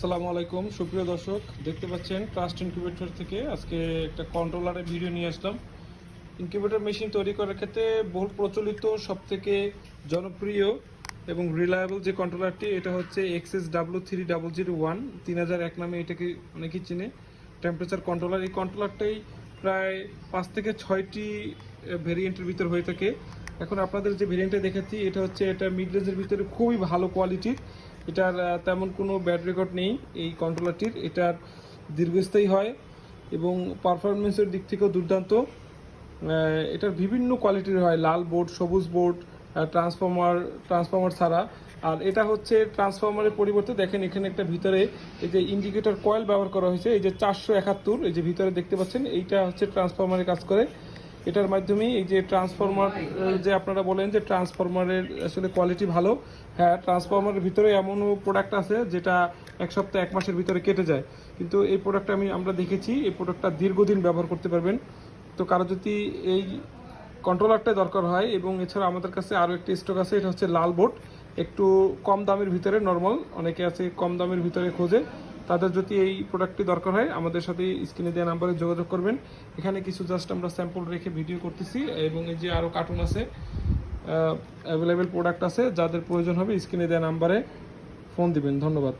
আসসালামু আলাইকুম সুপ্রিয় দর্শক, দেখতে পাচ্ছেন ট্রাস্ট ইনকিউবেটর থেকে আজকে একটা কন্ট্রোলারের ভিডিও নিয়ে আসলাম। ইনকিউবেটর মেশিন তৈরি করার ক্ষেত্রে বহুল প্রচলিত সবথেকে জনপ্রিয় এবং রিলায়েবল যে কন্ট্রোলারটি, এটা হচ্ছে XSW3001 3001 নামে এটাকে অনেকেই চিনে। টেম্পারেচার কন্ট্রোলার, এই কন্ট্রোলারটাই প্রায় 5 থেকে 6টি ভেরিয়েন্টের ভিতর হয়ে থাকে। এখন আপনাদের যে ভেরিয়েন্টটা দেখাচ্ছি এটা হচ্ছে এটা মিড রেঞ্জের ভিতরে খুবই ভালো কোয়ালিটির। এটার তেমন কোনো ব্যাড রেকর্ড নেই এই কন্ট্রোলারটির। এটার দীর্ঘস্থায়ী হয় এবং পারফরমেন্সের দিক থেকেও দুর্দান্ত। এটার বিভিন্ন কোয়ালিটির হয়, লাল বোর্ড, সবুজ বোর্ড, ট্রান্সফর্মার ছাড়া। আর এটা হচ্ছে ট্রান্সফর্মারের পরিবর্তে দেখেন এখানে একটা ভিতরে এই যে ইন্ডিকেটর কয়েল ব্যবহার করা হয়েছে, এই যে 471 এই যে ভিতরে দেখতে পাচ্ছেন, এইটা হচ্ছে ট্রান্সফর্মারের কাজ করে। এটার মাধ্যমে এই যে ট্রান্সফর্মার, যে আপনারা বলেন যে ট্রান্সফর্মারের আসলে কোয়ালিটি ভালো, হ্যাঁ ট্রান্সফর্মারের ভিতরে এমনও প্রোডাক্ট আছে যেটা 1 সপ্তাহ 1 মাসের ভিতরে কেটে যায়, কিন্তু এই প্রোডাক্টটা আমরা দেখেছি এই প্রোডাক্টটা দীর্ঘদিন ব্যবহার করতে পারবেন। তো কারো যদি এই কন্ট্রোলারটা দরকার হয়, এবং এছাড়া আমাদের কাছে আরও একটি স্টক আছে, এটা হচ্ছে লাল বোর্ড, একটু কম দামের ভিতরে নর্মাল, অনেকে আছে কম দামের ভিতরে খোঁজে, তাদের যদি এই প্রোডাক্টটি দরকার হয় আমাদের সাথে স্ক্রিনে দেওয়া নাম্বারে যোগাযোগ করবেন। এখানে কিছু জাস্ট আমরা স্যাম্পল রেখে ভিডিও করতেছি, এবং এই যে আরও কার্টুন আছে, অ্যাভেলেবেল প্রোডাক্ট আছে, যাদের প্রয়োজন হবে স্ক্রিনে দেওয়া নাম্বারে ফোন দিবেন। ধন্যবাদ।